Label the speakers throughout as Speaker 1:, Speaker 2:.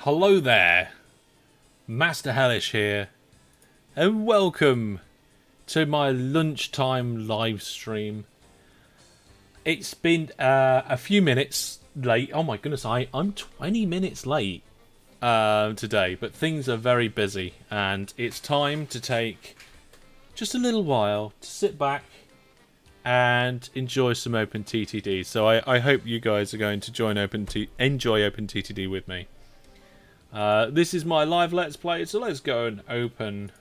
Speaker 1: Hello there, Master Hellish here, and welcome to my lunchtime live stream. It's been a few minutes late. Oh my goodness, I'm 20 minutes late today, but things are very busy, and it's time to take just a little while to sit back and enjoy some OpenTTD. So I hope you guys are going to enjoy OpenTTD with me. This is my live Let's Play, so let's go and open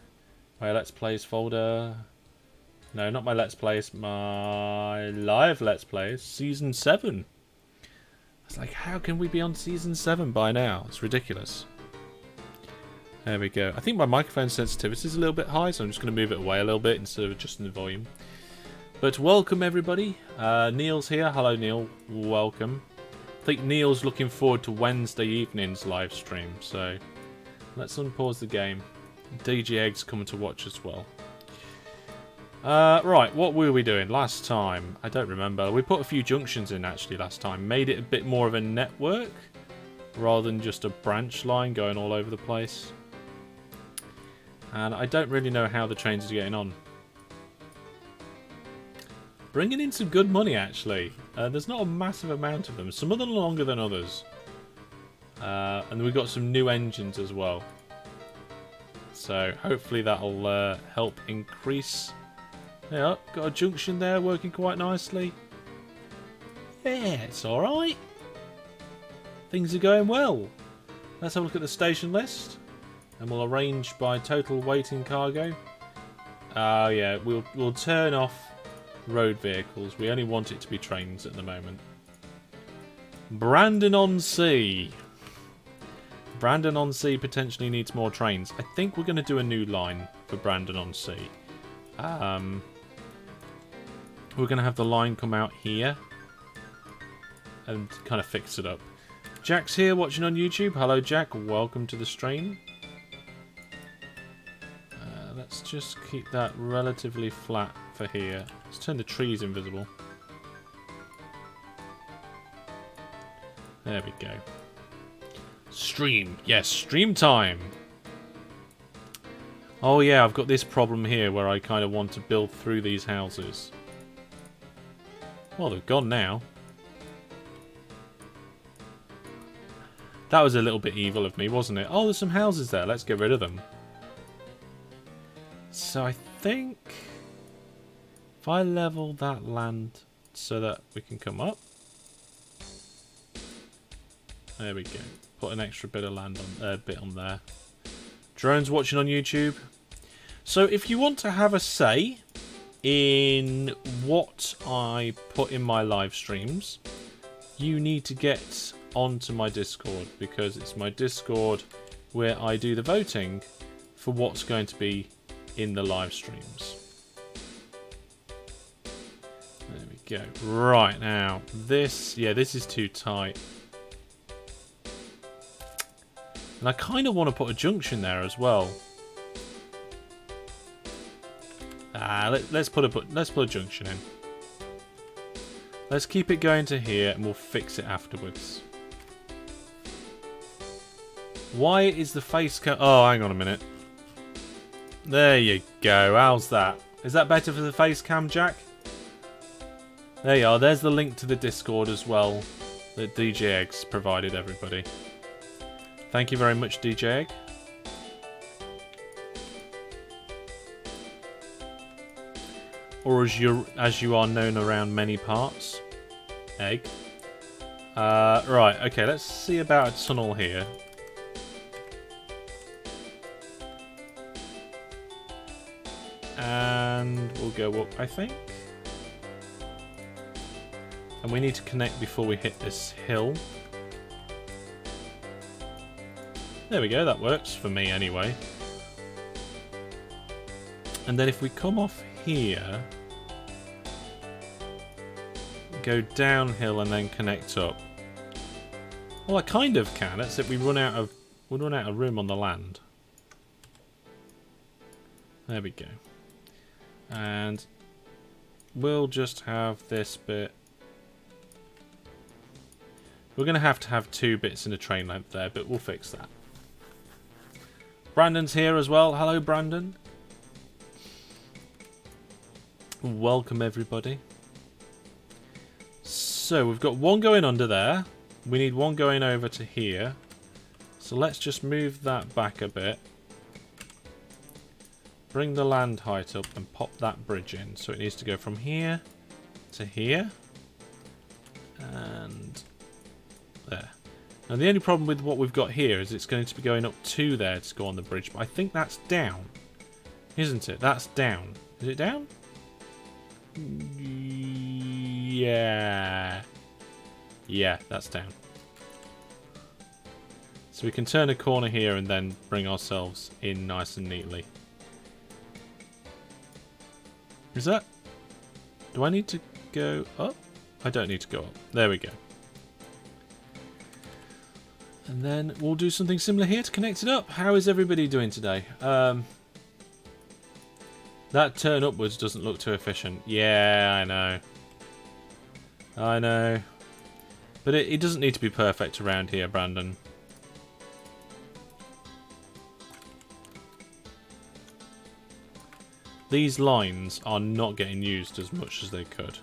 Speaker 1: my Let's Plays folder. No, not my Let's Plays, my live Let's Plays, Season 7. It's like, how can we be on Season 7 by now? It's ridiculous. There we go. I think my microphone sensitivity is a little bit high, so I'm just going to move it away a little bit instead of adjusting the volume. But welcome everybody. Neil's here. Hello Neil. Welcome. I think Neil's looking forward to Wednesday evening's live stream, so let's unpause the game. DJ Egg's coming to watch as well. Right, what were we doing last time? I don't remember. We put a few junctions in actually last time. Made it a bit more of a network rather than just a branch line going all over the place. And I don't really know how the trains are getting on. Bringing in some good money, actually. There's not a massive amount of them. Some of them are longer than others. And we've got some new engines as well. So hopefully that'll help increase. Yeah, got a junction there working quite nicely. Yeah, it's alright. Things are going well. Let's have a look at the station list. And we'll arrange by total weight in cargo. Yeah, we'll turn off road vehicles. We only want it to be trains at the moment. Brandon-on-Sea. Brandon-on-Sea potentially needs more trains. I think we're going to do a new line for Brandon-on-Sea. We're going to have the line come out here and kind of fix it up. Jack's here watching on YouTube. Hello Jack, welcome to the stream. Let's just keep that relatively flat for here. Let's turn the trees invisible. There we go. Stream. Yes, stream time. Oh yeah, I've got this problem here where I kind of want to build through these houses. Well, they're gone now. That was a little bit evil of me, wasn't it? Oh, there's some houses there. Let's get rid of them. So I think if I level that land so that we can come up. There we go. Put an extra bit of land on there. Drones watching on YouTube. So if you want to have a say in what I put in my live streams, you need to get onto my Discord, because it's my Discord where I do the voting for what's going to be in the live streams. There we go. Right, now this is too tight, and I kind of want to put a junction there as well. Let's put a junction in. Let's keep it going to here and we'll fix it afterwards. Why is the face oh, hang on a minute. There you go. How's that? Is that better for the face cam, Jack? There you are. There's the link to the Discord as well that DJ Eggs provided everybody. Thank you very much, DJ Egg. Or as you are known around many parts, Egg. Right. Okay. Let's see about a tunnel here. And we'll go up, I think. And we need to connect before we hit this hill. There we go, that works for me anyway. And then if we come off here, go downhill and then connect up. Well, I kind of can, except we'll run out of room on the land. There we go. And we'll just have this bit We're going to have 2 bits in a train length there, but we'll fix that. Brandon's here as well. Hello, Brandon. Welcome, everybody. So, we've got one going under there. We need one going over to here. So, let's just move that back a bit. Bring the land height up and pop that bridge in. So, it needs to go from here to here. And there. Now, the only problem with what we've got here is it's going to be going up to there to go on the bridge. But I think that's down. Isn't it? That's down. Is it down? Yeah. Yeah, that's down. So we can turn a corner here and then bring ourselves in nice and neatly. Is that... Do I need to go up? I don't need to go up. There we go. And then we'll do something similar here to connect it up. How is everybody doing today? That turn upwards doesn't look too efficient. Yeah, I know. I know. But it doesn't need to be perfect around here, Brandon. These lines are not getting used as much as they could.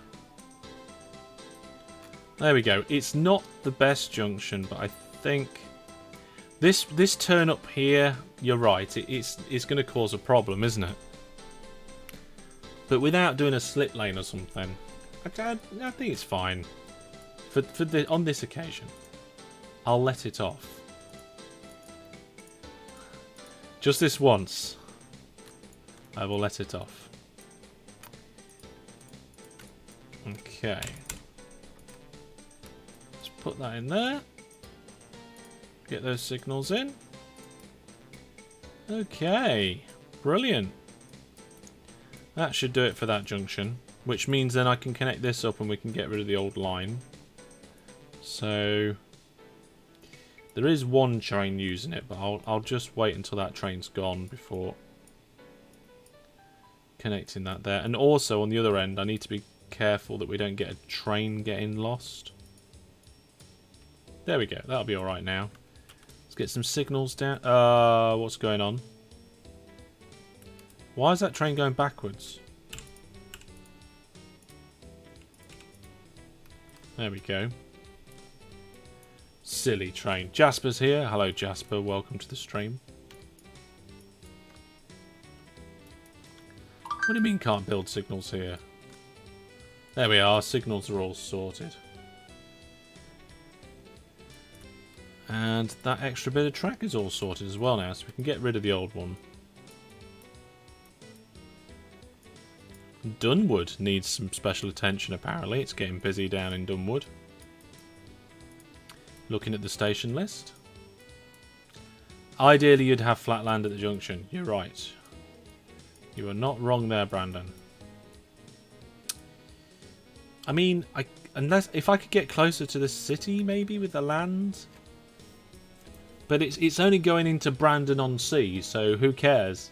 Speaker 1: There we go. It's not the best junction, but I think this turn up here, you're right, it's going to cause a problem, isn't it? But without doing a slip lane or something, I think it's fine. On this occasion, I'll let it off. Just this once, I will let it off. Okay. Let's put that in there. Get those signals in. Okay. Brilliant. That should do it for that junction. Which means then I can connect this up and we can get rid of the old line. So there is one train using it, but I'll just wait until that train's gone before connecting that there. And also on the other end, I need to be careful that we don't get a train getting lost. There we go. That'll be all right now. Let's get some signals down. What's going on? Why is that train going backwards? There we go. Silly train. Jasper's here. Hello, Jasper. Welcome to the stream. What do you mean can't build signals here? There we are. Signals are all sorted. And that extra bit of track is all sorted as well now, so we can get rid of the old one. Dunwood needs some special attention apparently. It's getting busy down in Dunwood. Looking at the station list. Ideally you'd have flat land at the junction. You're right. You are not wrong there, Brandon. I mean, if I could get closer to the city maybe with the land. But it's only going into Brandon-on-Sea, so who cares?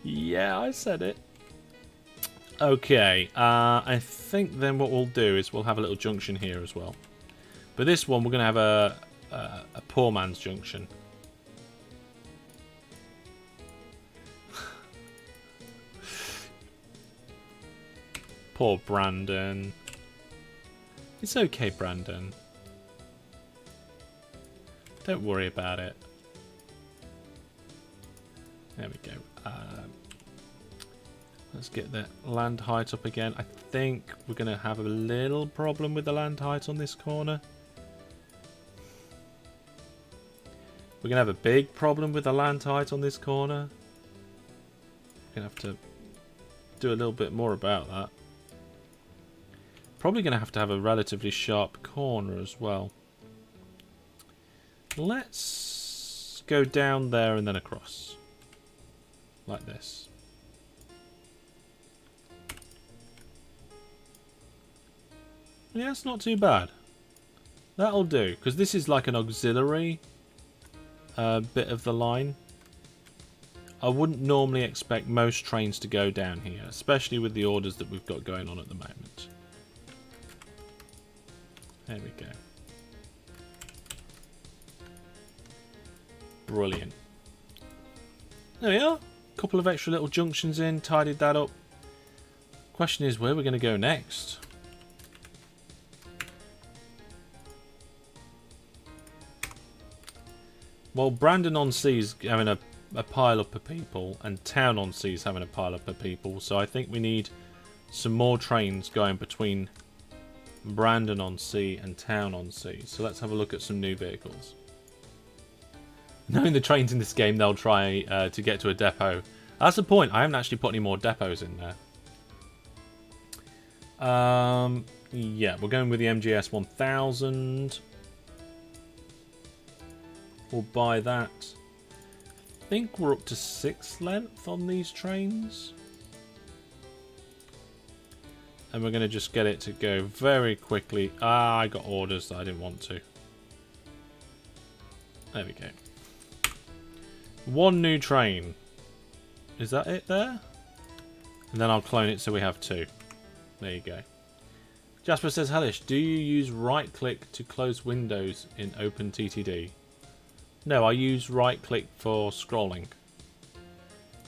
Speaker 1: Yeah, I said it. Okay, I think then what we'll do is we'll have a little junction here as well. But this one, we're going to have a poor man's junction. Poor Brandon. It's okay, Brandon. Don't worry about it. There we go. Let's get the land height up again. I think we're going to have a little problem with the land height on this corner. We're going to have a big problem with the land height on this corner. We're going to have to do a little bit more about that. Probably going to have a relatively sharp corner as well. Let's go down there and then across. Like this. Yeah, it's not too bad. That'll do, because this is like an auxiliary bit of the line. I wouldn't normally expect most trains to go down here, especially with the orders that we've got going on at the moment. There we go. Brilliant. There we are. Couple of extra little junctions in, tidied that up. Question is where we're going to go next. Well, Brandon-on-Sea is having a pile up of people, and Town-on-Sea is having a pile up of people, so I think we need some more trains going between Brandon-on-Sea and Town-on-Sea. So let's have a look at some new vehicles. Knowing the trains in this game, they'll try to get to a depot. That's the point. I haven't actually put any more depots in there. Yeah, we're going with the MGS 1000. We'll buy that. I think we're up to 6 length on these trains. And we're going to just get it to go very quickly. Ah, I got orders that I didn't want to. There we go. 1 new train. Is that it there? And then I'll clone it so we have 2. There you go. Jasper says, Hellish, do you use right click to close windows in OpenTTD? No, I use right click for scrolling.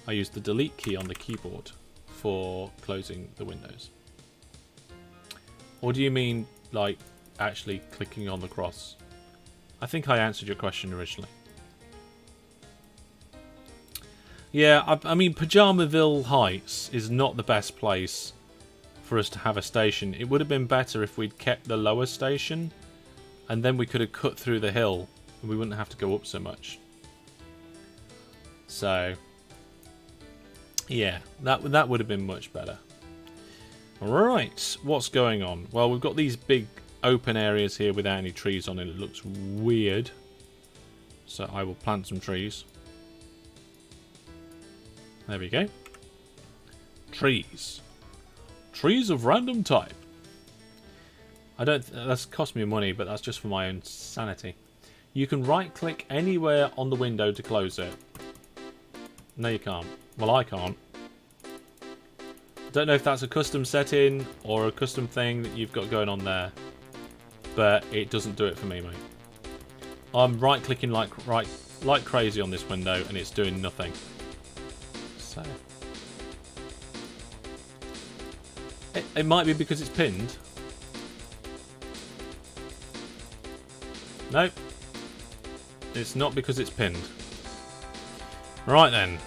Speaker 1: I use the delete key on the keyboard for closing the windows. Or do you mean like actually clicking on the cross? I think I answered your question originally. Yeah, I mean, Pajamaville Heights is not the best place for us to have a station. It would have been better if we'd kept the lower station, and then we could have cut through the hill, and we wouldn't have to go up so much. So, yeah, that would have been much better. Right, what's going on? Well, we've got these big open areas here without any trees on it. It looks weird. So I will plant some trees. There we go. Trees. Trees of random type. That's cost me money, but that's just for my own sanity. You can right click anywhere on the window to close it. No, you can't. Well, I can't. Don't know if that's a custom setting or a custom thing that you've got going on there, but it doesn't do it for me, mate. I'm right clicking like crazy on this window and it's doing nothing. So it might be because it's pinned. Nope. It's not because it's pinned. Right then.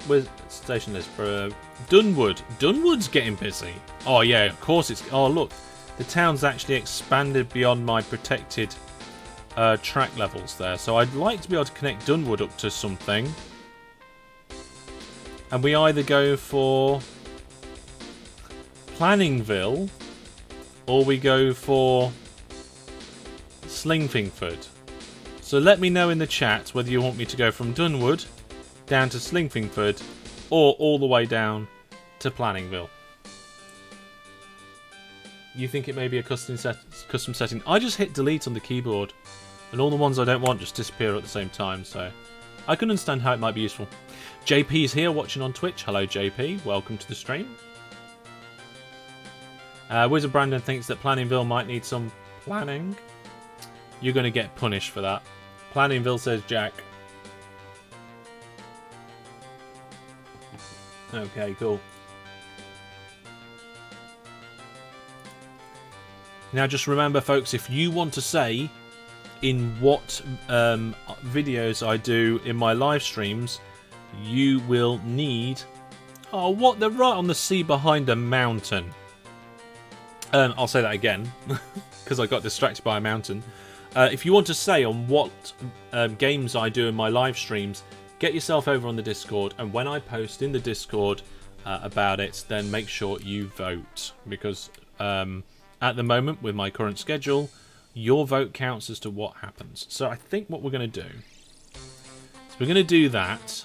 Speaker 1: Where's station list for Dunwood? Dunwood's getting busy. Oh yeah, of course it's. Oh look, the town's actually expanded beyond my protected track levels there. So I'd like to be able to connect Dunwood up to something. And we either go for Planningville or we go for Slingfingford. So let me know in the chat whether you want me to go from Dunwood down to Slingfingford or all the way down to Planningville. You think it may be a custom setting? I just hit delete on the keyboard and all the ones I don't want just disappear at the same time, so I can understand how it might be useful. JP is here watching on Twitch. Hello JP, welcome to the stream. Wizard Brandon thinks that Planningville might need some planning. You're going to get punished for that. Planningville says Jack. Okay, cool. Now just remember folks, if you want to say in what videos I do in my live streams, you will need... Oh, what? They're right on the sea behind a mountain. I'll say that again, because I got distracted by a mountain. If you want to say on what games I do in my live streams, get yourself over on the Discord, and when I post in the Discord about it, then make sure you vote. Because at the moment, with my current schedule, your vote counts as to what happens. So I think what we're going to do is we're going to do that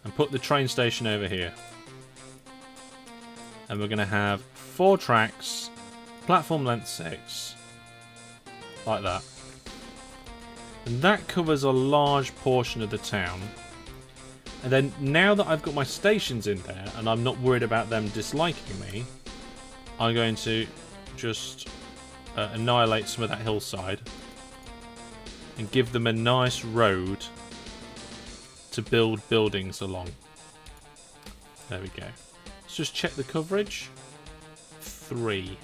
Speaker 1: and put the train station over here. And we're going to have 4 tracks, platform length 6, like that. And that covers a large portion of the town. And then now that I've got my stations in there and I'm not worried about them disliking me, I'm going to just annihilate some of that hillside and give them a nice road to build buildings along. There we go. Let's just check the coverage. 3.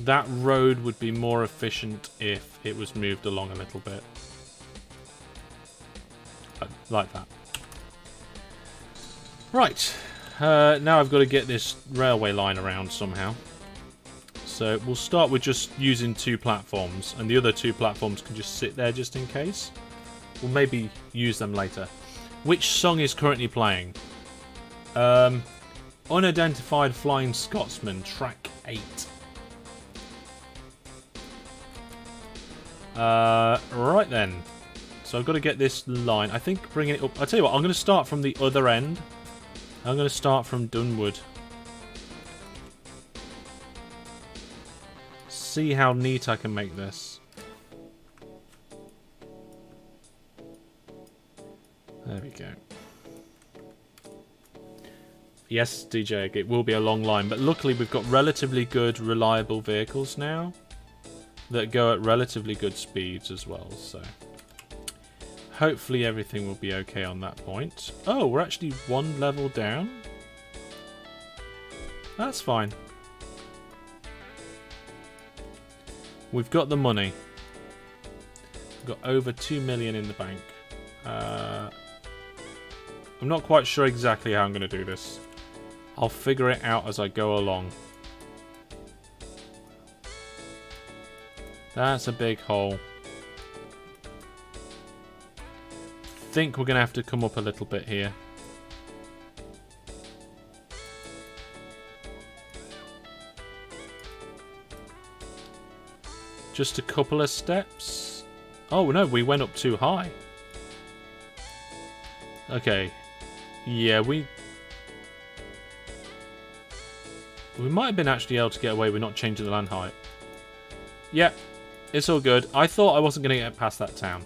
Speaker 1: That road would be more efficient if it was moved along a little bit. Like that. Right. Now I've got to get this railway line around somehow. So we'll start with just using 2 platforms, and the other 2 platforms can just sit there just in case. We'll maybe use them later. Which song is currently playing? Unidentified Flying Scotsman, track 8. Right then. So I've got to get this line. I think bringing it up... I'll tell you what, I'm going to start from the other end. I'm going to start from Dunwood. See how neat I can make this. There we go. Yes, DJ, it will be a long line, but luckily we've got relatively good, reliable vehicles now that go at relatively good speeds as well, so hopefully everything will be okay on that point. Oh, we're actually 1 level down. That's fine. We've got the money. We've got over 2 million in the bank. I'm not quite sure exactly how I'm going to do this. I'll figure it out as I go along. That's a big hole. Think we're going to have to come up a little bit here. Just a couple of steps. Oh no, we went up too high. Okay. Yeah, we might have been actually able to get away with not changing the land height. Yep, it's all good. I thought I wasn't going to get past that town.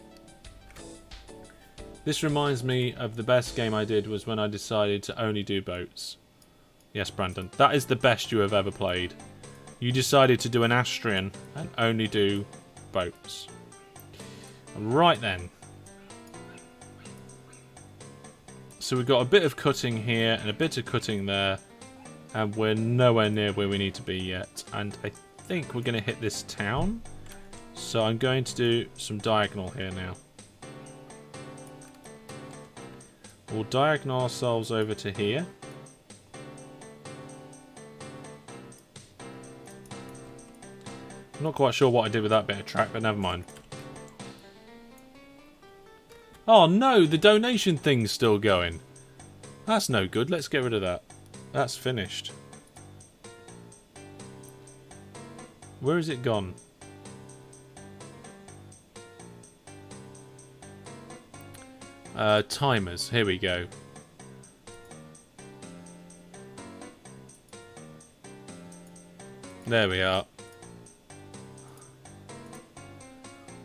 Speaker 1: This reminds me of the best game I did was when I decided to only do boats. Yes, Brandon, that is the best you have ever played. You decided to do an Astrian and only do boats. Right then. So we've got a bit of cutting here and a bit of cutting there. And we're nowhere near where we need to be yet. And I think we're going to hit this town. So I'm going to do some diagonal here now. We'll diagonal ourselves over to here. I'm not quite sure what I did with that bit of track, but never mind. Oh no, the donation thing's still going. That's no good. Let's get rid of that. That's finished. Where has it gone? Timers. Here we go. There we are.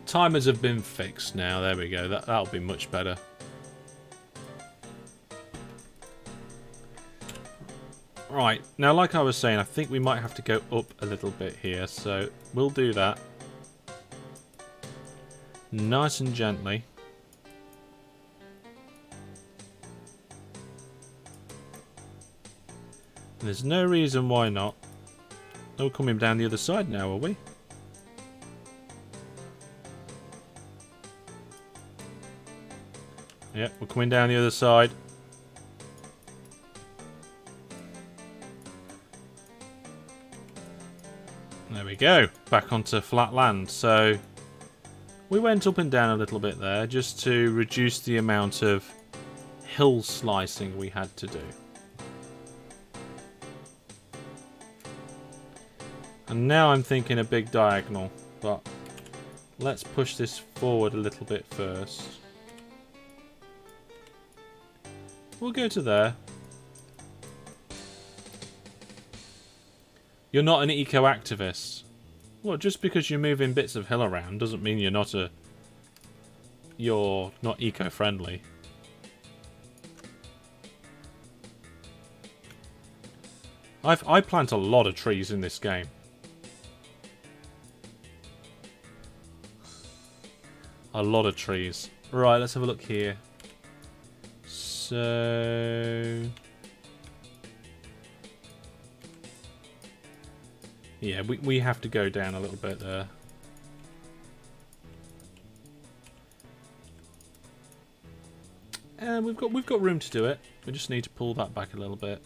Speaker 1: Timers have been fixed now. There we go. That'll be much better. Right, now like I was saying, I think we might have to go up a little bit here, so we'll do that. Nice and gently. And there's no reason why not. Oh, coming down the other side now, are we? Yep, we're coming down the other side. There we go, back onto flat land. So we went up and down a little bit there just to reduce the amount of hill slicing we had to do. And now I'm thinking a big diagonal, but let's push this forward a little bit first. We'll go to there. You're not an eco-activist. Well, just because you're moving bits of hill around doesn't mean you're not I plant a lot of trees in this game. A lot of trees. Right, let's have a look here. So... yeah, we have to go down a little bit there. And we've got room to do it. We just need to pull that back a little bit.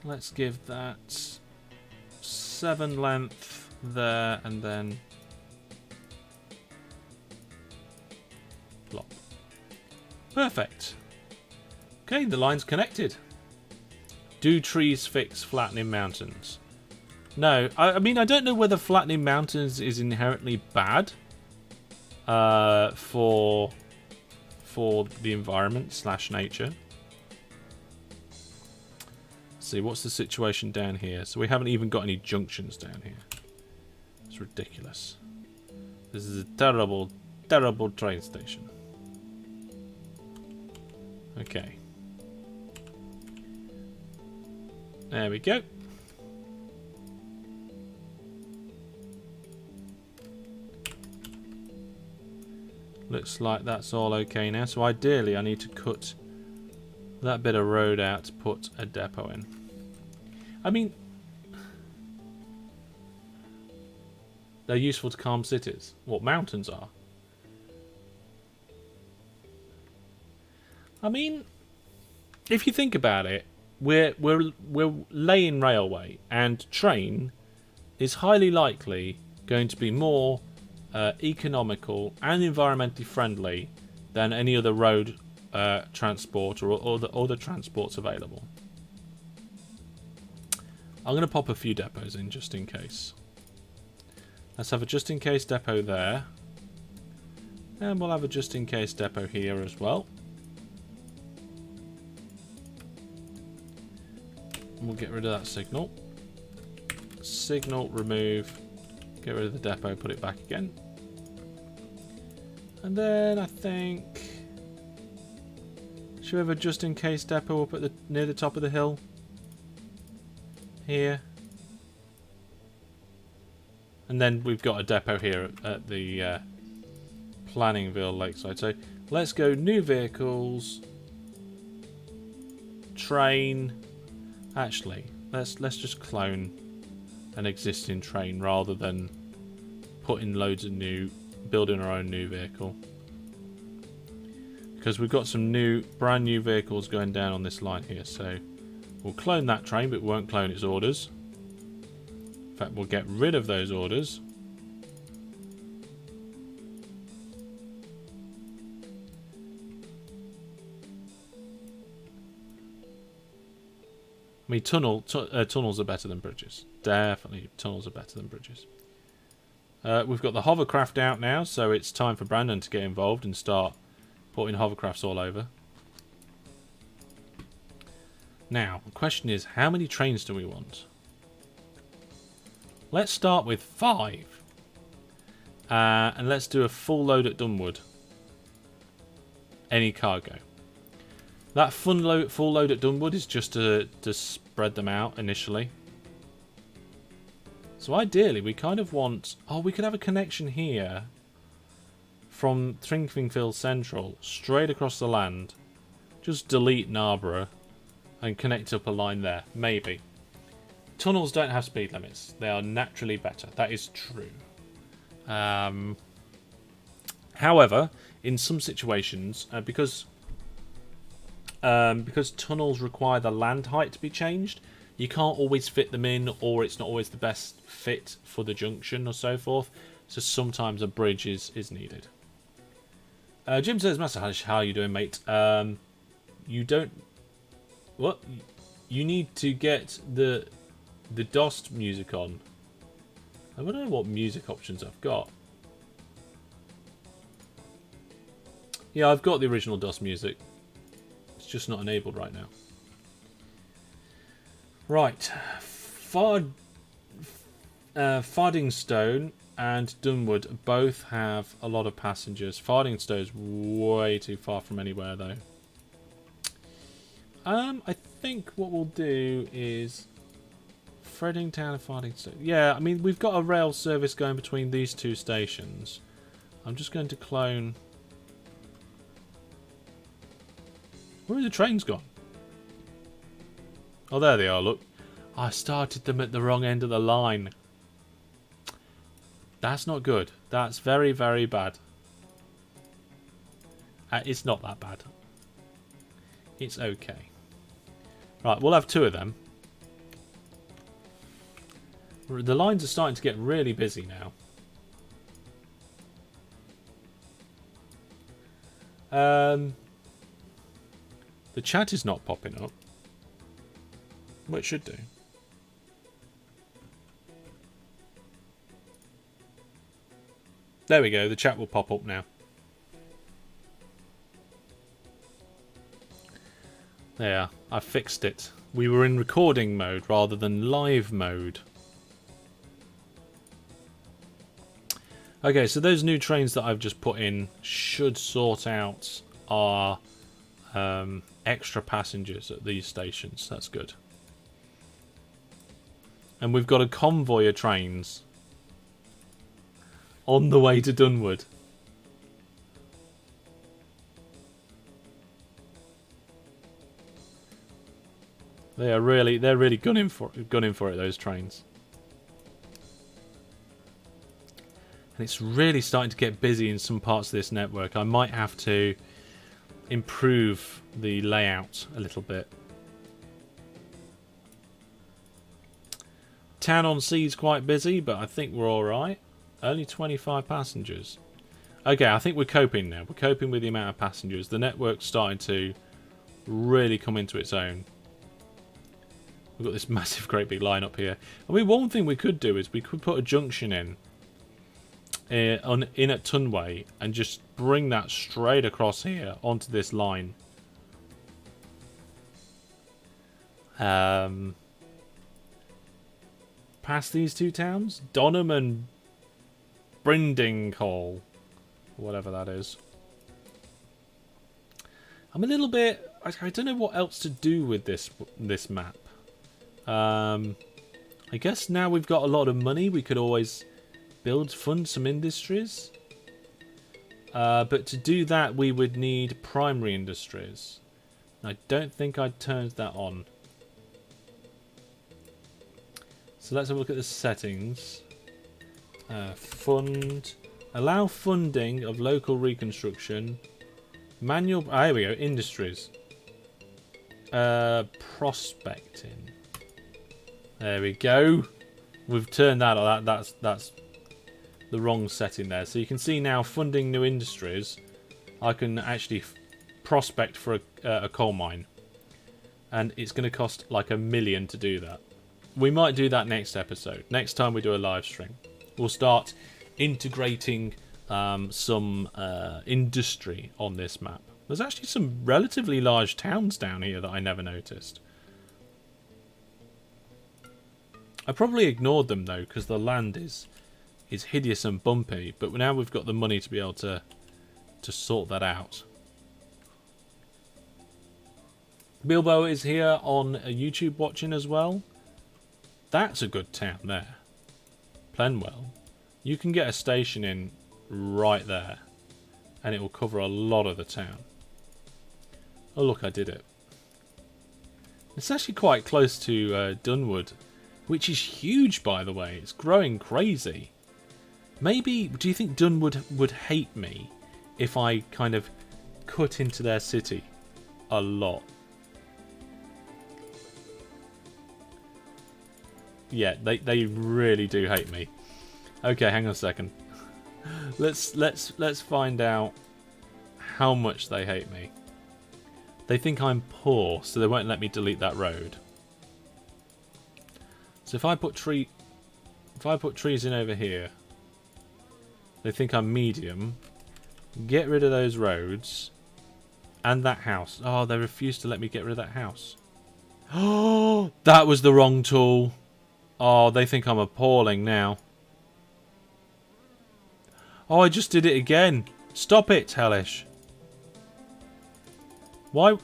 Speaker 1: Let's give that 7 length there, and then plop. Perfect. Okay, the line's connected. Do trees fix flattening mountains? No, I mean, I don't know whether flattening mountains is inherently bad for the environment / nature. Let's see, what's the situation down here? So we haven't even got any junctions down here. It's ridiculous. This is a terrible, terrible train station. Okay. There we go. Looks like that's all okay now. So ideally I need to cut that bit of road out to put a depot in. I mean, they're useful to calm cities. What mountains are. I mean, if you think about it, we're laying railway, and train is highly likely going to be more economical and environmentally friendly than any other road transport or the other transports available. I'm going to pop a few depots in just in case. Let's have a just in case depot there, and we'll have a just in case depot here as well. We'll get rid of that signal. Signal, remove. Get rid of the depot, put it back again. And then I think... should we have a just in case depot up at near the top of the hill? Here. And then we've got a depot here at the Planningville Lakeside. So let's go new vehicles. Train. Actually, let's just clone an existing train rather than putting loads of building our own new vehicle. Because we've got some brand new vehicles going down on this line here, so we'll clone that train, but we won't clone its orders. In fact, we'll get rid of those orders. I mean, tunnels are better than bridges. Definitely, tunnels are better than bridges. We've got the hovercraft out now, so it's time for Brandon to get involved and start putting hovercrafts all over. Now, the question is, how many trains do we want? Let's start with 5. And let's do a full load at Dunwood. Any cargo. That full load at Dunwood is just to spread them out initially. So ideally, we kind of want... oh, we could have a connection here from Trinkingfield Central straight across the land. Just delete Narborough and connect up a line there. Maybe. Tunnels don't have speed limits. They are naturally better. That is true. However, in some situations, because tunnels require the land height to be changed, you can't always fit them in, or it's not always the best fit for the junction or so forth. So sometimes a bridge is needed. Jim says, Master Halish, how are you doing, mate? You don't... what? You need to get the DOS music on. I don't know what music options I've got. Yeah, I've got the original DOS music. It's just not enabled right now. Right. Fuddingstone and Dunwood both have a lot of passengers. Fuddingstone's way too far from anywhere, though. I think what we'll do is Threading Town and Finalizing. Yeah, I mean, we've got a rail service going between these two stations. I'm just going to clone. Where are the trains gone? Oh, there they are, look. I started them at the wrong end of the line. That's not good. That's very, very bad. It's not that bad. It's okay. Right, we'll have two of them. The lines are starting to get really busy now. The chat is not popping up. Well, it should do. There we go. The chat will pop up now. There, I fixed it. We were in recording mode rather than live mode. Okay, so those new trains that I've just put in should sort out our extra passengers at these stations. That's good. And we've got a convoy of trains on the way to Dunwood. They're really gunning for it, those trains. And it's really starting to get busy in some parts of this network. I might have to improve the layout a little bit. Town on Sea is quite busy, but I think we're alright. Only 25 passengers. Okay, I think we're coping now. We're coping with the amount of passengers. The network's starting to really come into its own. We've got this massive, great big line up here. I mean, one thing we could do is we could put a junction in at Tunway and just bring that straight across here onto this line. Past these two towns, Donham and Brindinghall, whatever that is. I'm a little bit. I don't know what else to do with this map. I guess now we've got a lot of money, we could always fund some industries. But to do that, we would need primary industries. I don't think I'd turned that on. So let's have a look at the settings. Fund. Allow funding of local reconstruction. Manual. Here we go. Industries. Prospecting. There we go. We've turned that on. That's the wrong setting there. So you can see now, funding new industries. I can actually prospect for a coal mine, and it's going to cost like $1 million to do that. We might do that next episode. Next time we do a live stream, we'll start integrating some industry on this map. There's actually some relatively large towns down here that I never noticed. I probably ignored them though because the land is hideous and bumpy. But now we've got the money to be able to sort that out. Bilbo is here on YouTube watching as well. That's a good town there. Plenwell. You can get a station in right there, and it will cover a lot of the town. Oh look, I did it. It's actually quite close to Dunwood, which is huge, by the way. It's growing crazy. Maybe, do you think Dunwood would hate me if I kind of cut into their city a lot? Yeah, they really do hate me. Okay, hang on a second. Let's find out how much they hate me. They think I'm poor, so they won't let me delete that road. So if I put trees in over here, they think I'm medium. Get rid of those roads and that house. Oh, they refuse to let me get rid of that house. Oh, that was the wrong tool. Oh, they think I'm appalling now. Oh, I just did it again. Stop it, Hellish. Why?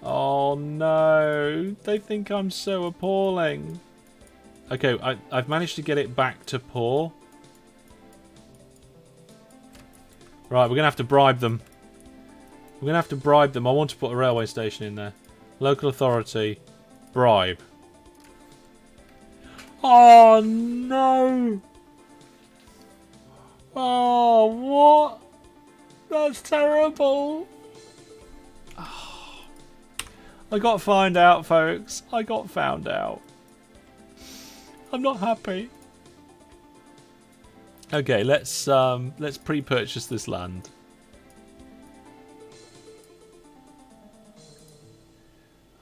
Speaker 1: Oh no, they think I'm so appalling. Okay, I've managed to get it back to poor. Right, we're going to have to bribe them. We're going to have to bribe them. I want to put a railway station in there. Local authority. Bribe. Oh no! Oh, what? That's terrible. Oh, I got found out, folks. I got found out. I'm not happy. Okay, let's pre-purchase this land.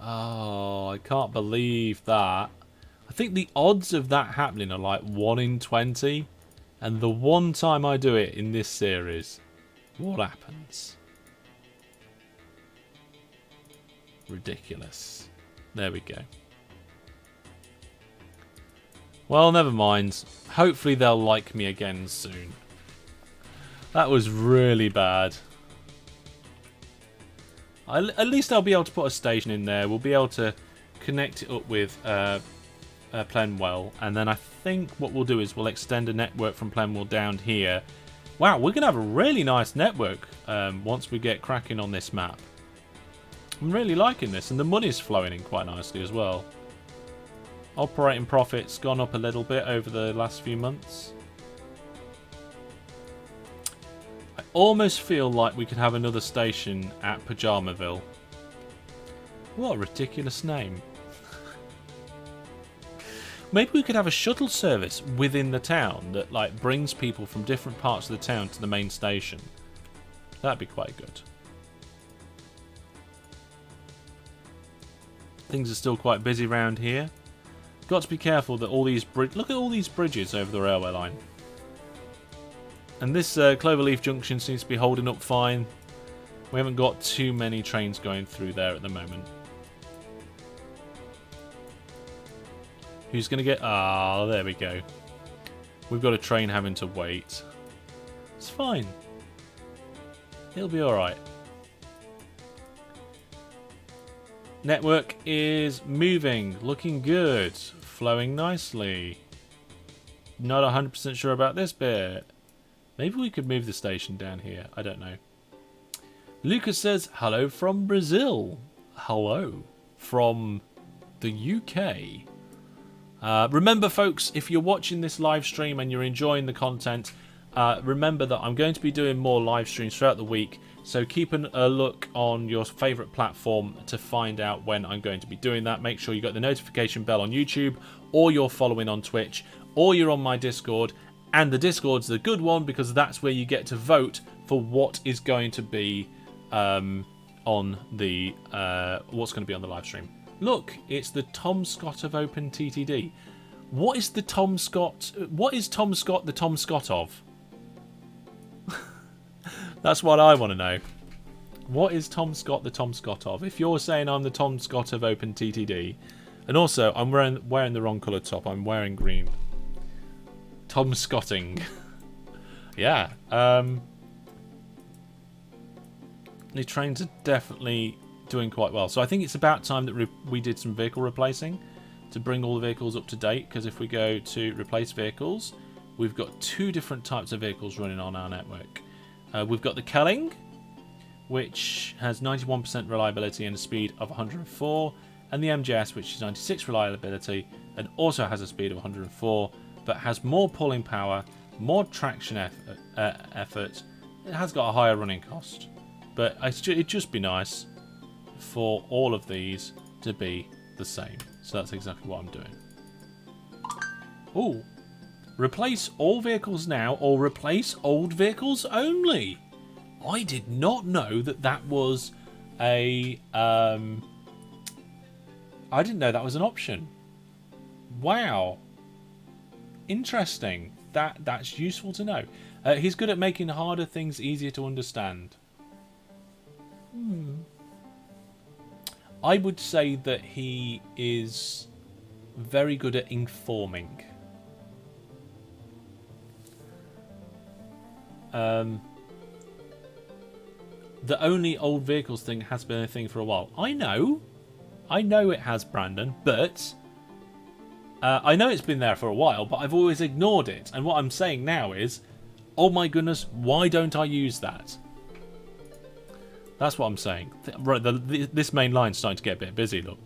Speaker 1: Oh, I can't believe that. I think the odds of that happening are like 1 in 20. And the one time I do it in this series, what happens? Ridiculous. There we go. Well, never mind. Hopefully they'll like me again soon. That was really bad. At least I'll be able to put a station in there. We'll be able to connect it up with Plenwell. And then I think what we'll do is we'll extend a network from Plenwell down here. Wow, we're going to have a really nice network once we get cracking on this map. I'm really liking this. And the money's flowing in quite nicely as well. Operating profits gone up a little bit over the last few months. I almost feel like we could have another station at Pajamaville. What a ridiculous name. Maybe we could have a shuttle service within the town that like brings people from different parts of the town to the main station. That'd be quite good. Things are still quite busy around here. Got to be careful that all these look at all these bridges over the railway line. And this Cloverleaf Junction seems to be holding up fine. We haven't got too many trains going through there at the moment. Who's going to get... Ah, there we go. We've got a train having to wait. It's fine. It'll be alright. Network is moving. Looking good. Flowing nicely. Not 100% sure about this bit. Maybe we could move the station down here. I don't know. Lucas says, hello from Brazil. Hello from the UK. Remember, folks, if you're watching this live stream and you're enjoying the content, remember that I'm going to be doing more live streams throughout the week. So keep a look on your favourite platform to find out when I'm going to be doing that. Make sure you got the notification bell on YouTube, or you're following on Twitch, or you're on my Discord. And the Discord's the good one because that's where you get to vote for what is going to be on the what's going to be on the live stream. Look, it's the Tom Scott of OpenTTD. What is the Tom Scott? What is Tom Scott the Tom Scott of? That's what I want to know. What is Tom Scott the Tom Scott of? If you're saying I'm the Tom Scott of OpenTTD, and also I'm wearing the wrong colour top. I'm wearing green. Tom Scotting. Yeah. The trains are definitely doing quite well. So I think it's about time that we did some vehicle replacing to bring all the vehicles up to date. Because if we go to replace vehicles, we've got 2 different types of vehicles running on our network. We've got the Kelling, which has 91% reliability and a speed of 104. And the MJS, which is 96 reliability and also has a speed of 104. But has more pulling power, more traction effort. It has got a higher running cost. But it'd just be nice for all of these to be the same. So that's exactly what I'm doing. Ooh. Replace all vehicles now or replace old vehicles only. I did not know that was a... I didn't know that was an option. Wow. Interesting. That's useful to know. He's good at making harder things easier to understand. I would say that he is very good at informing. the only old vehicles thing has been a thing for a while. I know it has, Brandon, but I know it's been there for a while, but I've always ignored it. And what I'm saying now is, oh my goodness, why don't I use that? That's what I'm saying. Right, this main line's starting to get a bit busy, look.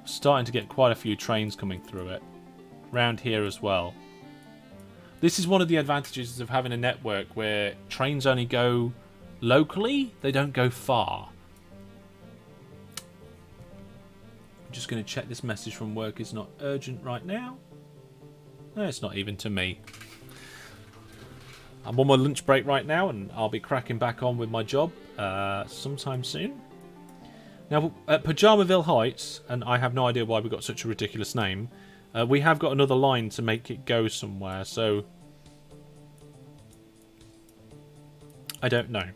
Speaker 1: Starting to get quite a few trains coming through it. Round here as well. This is one of the advantages of having a network where trains only go locally, they don't go far. I'm just going to check this message from work is not urgent right now. No, it's not even to me. I'm on my lunch break right now and I'll be cracking back on with my job sometime soon. Now, at Pajamaville Heights, and I have no idea why we got such a ridiculous name, we have got another line to make it go somewhere, so I don't know.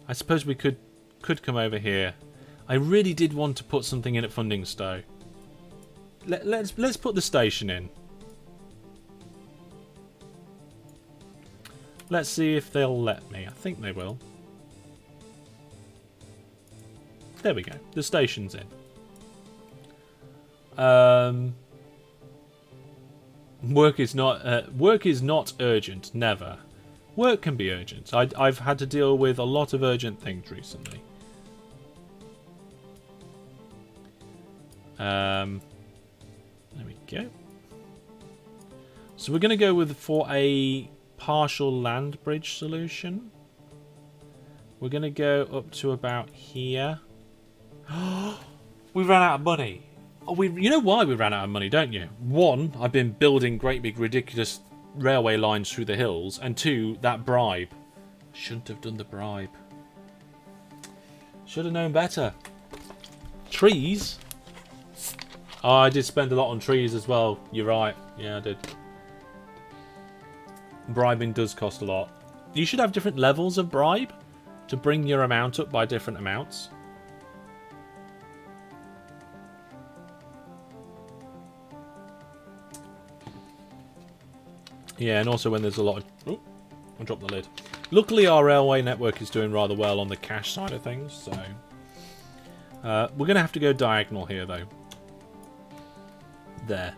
Speaker 1: I suppose we could come over here. I really did want to put something in at Fundingstone. Let's put the station in. Let's see if they'll let me. I think they will. There we go. The station's in. Work is not urgent. Never. Work can be urgent. I've had to deal with a lot of urgent things recently. There we go. So we're going to go for a partial land bridge solution. We're going to go up to about here. We ran out of money. Oh, you know why we ran out of money, don't you? One, I've been building great big ridiculous railway lines through the hills, and two, that bribe. Shouldn't have done the bribe. Should have known better. Trees? Oh, I did spend a lot on trees as well. You're right. Yeah, I did. Bribing does cost a lot. You should have different levels of bribe to bring your amount up by different amounts. Yeah, and also when there's a lot of... Oh, I dropped the lid. Luckily, our railway network is doing rather well on the cash side of things, so... we're going to have to go diagonal here, though. There.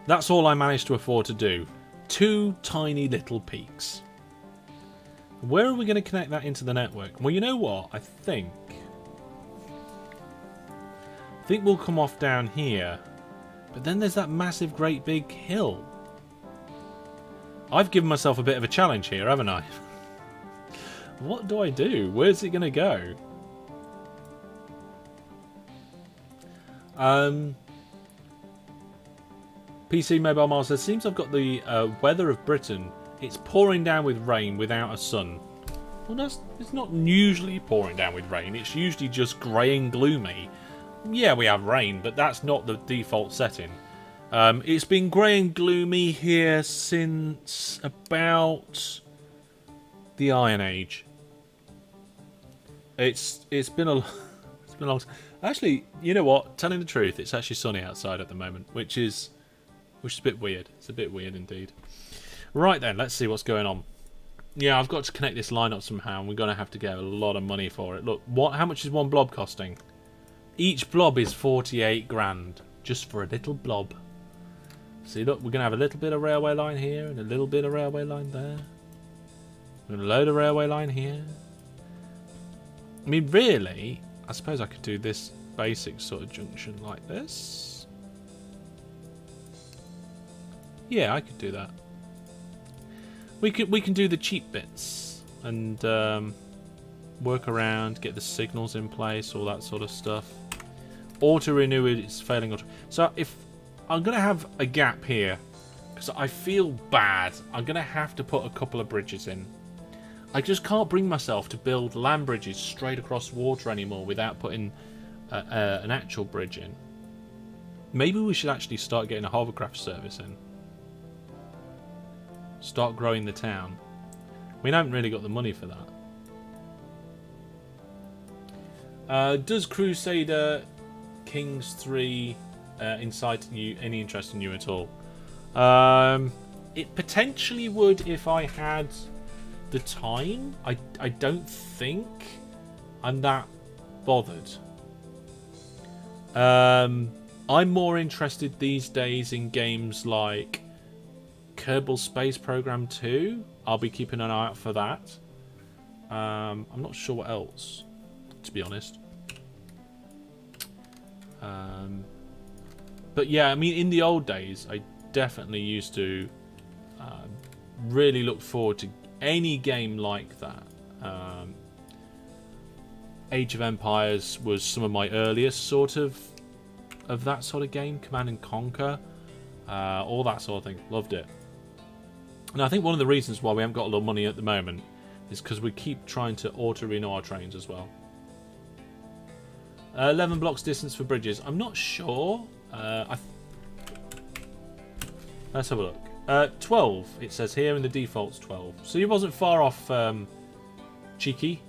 Speaker 1: That's all I managed to afford to do. 2 tiny little peaks. Where are we going to connect that into the network? Well, you know what? I think we'll come off down here. But then there's that massive, great big hill. I've given myself a bit of a challenge here, haven't I? What do I do? Where's it going to go? PC Mobile Miles says, seems I've got the weather of Britain. It's pouring down with rain without a sun. Well, it's not usually pouring down with rain. It's usually just grey and gloomy. Yeah, we have rain, but that's not the default setting. It's been grey and gloomy here since about the Iron Age. It's been a long time. Actually, you know what? Telling the truth, it's actually sunny outside at the moment, which is a bit weird. It's a bit weird indeed. Right then, let's see what's going on. Yeah, I've got to connect this line up somehow, and we're going to have to get a lot of money for it. Look, how much is one blob costing? Each blob is 48 grand, just for a little blob. See, look, we're going to have a little bit of railway line here, and a little bit of railway line there. And a load of railway line here. I mean, really, I suppose I could do this basic sort of junction like this. Yeah, I could do that. We can do the cheap bits and work around, get the signals in place, all that sort of stuff. Auto renew is failing. So if I'm gonna have a gap here, because I feel bad, I'm gonna have to put a couple of bridges in. I just can't bring myself to build land bridges straight across water anymore without putting an actual bridge in. Maybe we should actually start getting a hovercraft service in. Start growing the town. We haven't really got the money for that. Does Crusader Kings 3 incite any interest in you at all? It potentially would if I had the time. I don't think I'm that bothered. I'm more interested these days in games like Kerbal Space Program 2. I'll be keeping an eye out for that. I'm not sure what else, to be honest. But yeah, I mean, in the old days, I definitely used to really look forward to any game like that. Age of Empires was some of my earliest sort of that sort of game. Command and Conquer, all that sort of thing. Loved it. And I think one of the reasons why we haven't got a lot of money at the moment is because we keep trying to auto-renew our trains as well. 11 blocks distance for bridges. I'm not sure. Let's have a look. 12, it says here, and the default's 12. So you wasn't far off, Cheeky.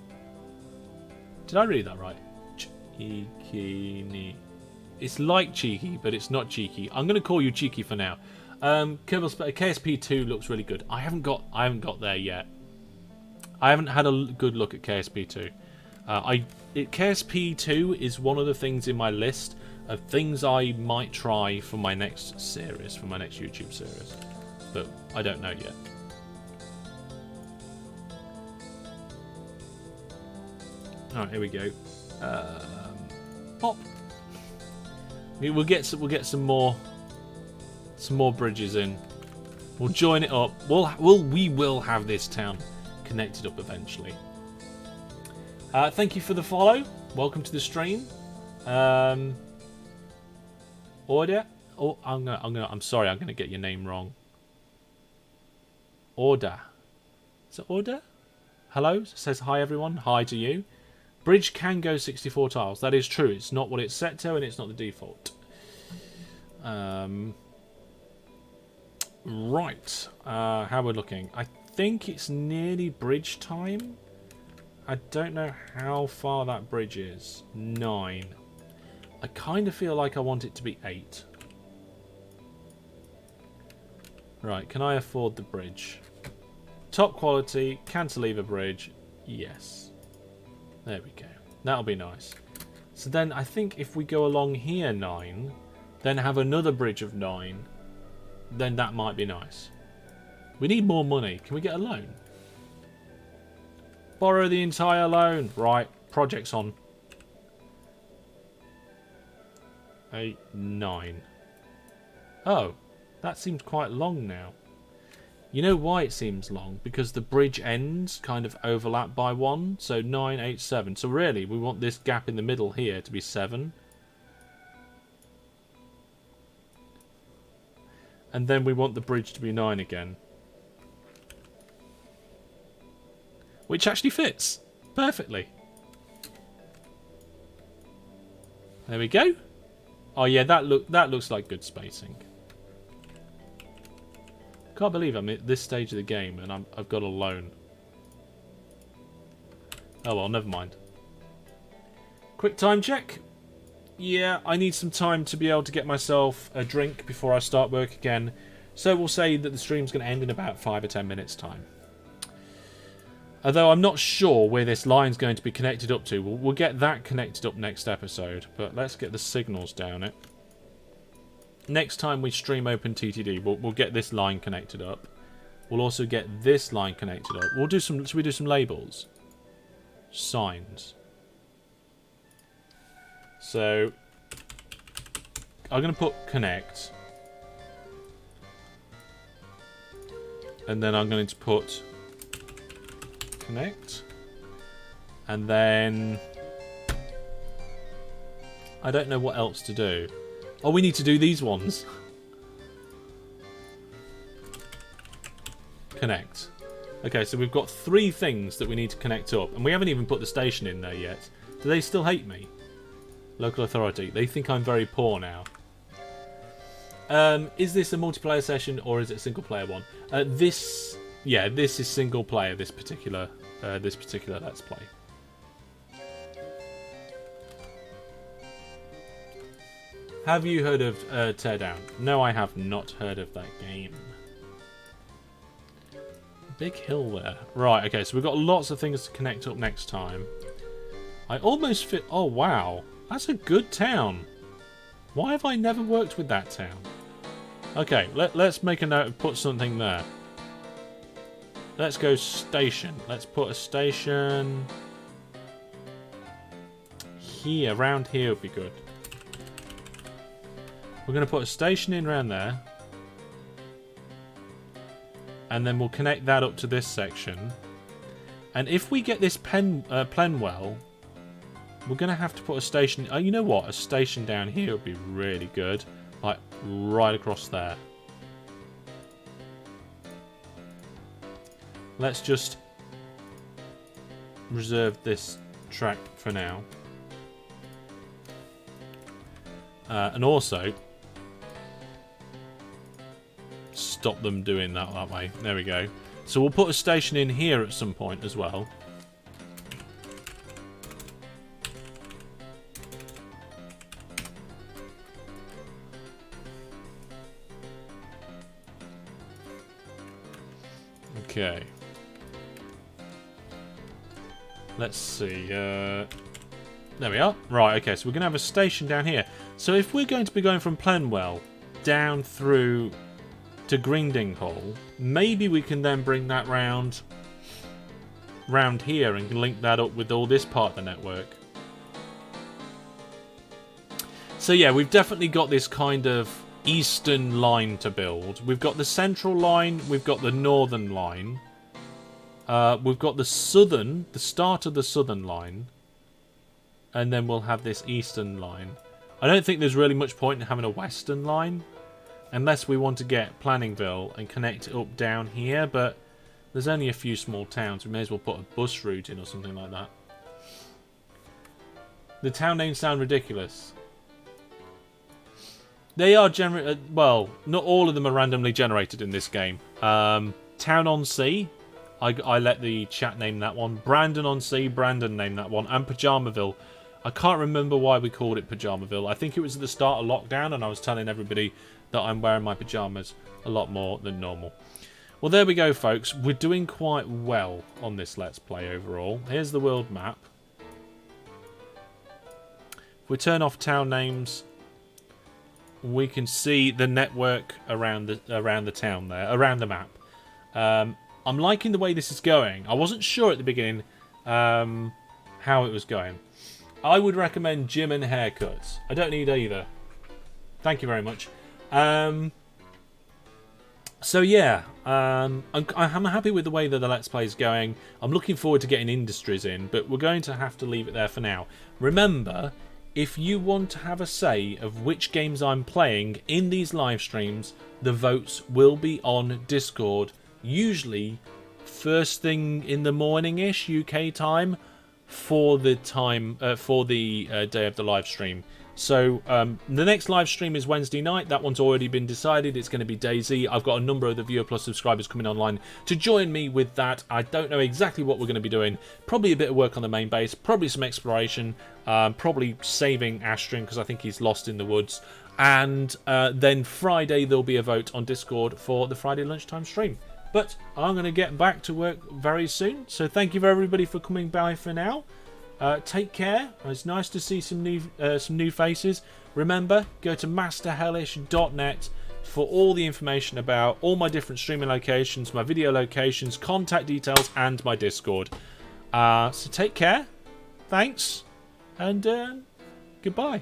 Speaker 1: Did I read that right? Cheeky. It's like Cheeky, but it's not Cheeky. I'm going to call you Cheeky for now. KSP2 looks really good. I haven't got there yet. I haven't had a good look at KSP2. KSP2 is one of the things in my list of things I might try for my next series, for my next YouTube series. But I don't know yet. Alright, here we go. Pop. We'll get some more bridges in. We'll join it up. We will have this town connected up eventually. Thank you for the follow. Welcome to the stream. Order. Oh, I'm sorry. I'm gonna get your name wrong. Order. Is it Order? Hello. It says hi everyone. Hi to you. Bridge can go 64 tiles. That is true. It's not what it's set to, and it's not the default. Right. How we're looking. I think it's nearly bridge time. I don't know how far that bridge is. 9. I kind of feel like I want it to be 8. Right, can I afford the bridge? Top quality, cantilever bridge. Yes. There we go. That'll be nice. So then I think if we go along here 9, then have another bridge of 9, then that might be nice. We need more money. Can we get a loan? Borrow the entire loan. Right, project's on. 8, 9. Oh, that seems quite long now. You know why it seems long? Because the bridge ends kind of overlap by 1. So 9, 8, 7. So really, we want this gap in the middle here to be 7. And then we want the bridge to be 9 again. Which actually fits perfectly. There we go. Oh yeah, that looks like good spacing. Can't believe I'm at this stage of the game and I've got a loan. Oh well, never mind. Quick time check. Yeah, I need some time to be able to get myself a drink before I start work again. So we'll say that the stream's going to end in about 5 or 10 minutes time. Although I'm not sure where this line's going to be connected up to. We'll get that connected up next episode. But let's get the signals down it. Next time we stream OpenTTD, we'll get this line connected up. We'll also get this line connected up. We'll do some. Should we do some labels? Signs. So I'm going to put connect. And then I'm going to put connect. And then I don't know what else to do. Oh, we need to do these ones. Connect. Okay, so we've got 3 things that we need to connect up. And we haven't even put the station in there yet. Do they still hate me? Local authority. They think I'm very poor now. Is this a multiplayer session or is it a single player one? This is single player, this particular Let's Play. Have you heard of Teardown? No, I have not heard of that game. Big hill there. Right, okay, so we've got lots of things to connect up next time. I almost fit... Oh, wow. That's a good town. Why have I never worked with that town? Okay, let's make a note and put something there. Let's go station. Let's put a station... here. Around here would be good. We're going to put a station in around there. And then we'll connect that up to this section. And if we get this Plenwell, we're going to have to put a station... Oh, you know what? A station down here would be really good. Like, right across there. Let's just reserve this track for now. And also... stop them doing that way. There we go. So we'll put a station in here at some point as well. Okay. Let's see. There we are. Right, okay, so we're going to have a station down here. So if we're going to be going from Plenwell down through to Grindinghall, maybe we can then bring that round here and link that up with all this part of the network. So yeah, we've definitely got this kind of eastern line to build. We've got the central line, we've got the northern line, we've got the start of the southern line, and then we'll have this eastern line. I don't think there's really much point in having a western line, unless we want to get Planningville and connect it up down here, but there's only a few small towns. We may as well put a bus route in or something like that. The town names sound ridiculous. They are well, not all of them are randomly generated in this game. Town on Sea, I let the chat name that one. Brandon on Sea, Brandon named that one. And Pajamaville. I can't remember why we called it Pajamaville. I think it was at the start of lockdown and I was telling everybody that I'm wearing my pyjamas a lot more than normal. Well, there we go, folks. We're doing quite well on this Let's Play overall. Here's the world map. If we turn off town names, we can see the network around the town there, around the map. I'm liking the way this is going. I wasn't sure at the beginning how it was going. I would recommend gym and haircuts. I don't need either. Thank you very much. So yeah, I'm happy with the way that the Let's Play is going. I'm looking forward to getting industries in, but we're going to have to leave it there for now. Remember, if you want to have a say of which games I'm playing in these live streams, the votes will be on Discord, usually first thing in the morning-ish UK time for the day of the live stream. So the next live stream is Wednesday night. That one's already been decided. It's going to be DayZ. I've got a number of the Viewer Plus subscribers coming online to join me with that. I don't know exactly what we're going to be doing. Probably a bit of work on the main base. Probably some exploration. Probably saving Astrin because I think he's lost in the woods. And then Friday there'll be a vote on Discord for the Friday lunchtime stream. But I'm going to get back to work very soon. So thank you for everybody for coming by for now. Take care. It's nice to see some new faces. Remember, go to masterhellish.net for all the information about all my different streaming locations, my video locations, contact details, and my Discord. So take care. Thanks, and goodbye.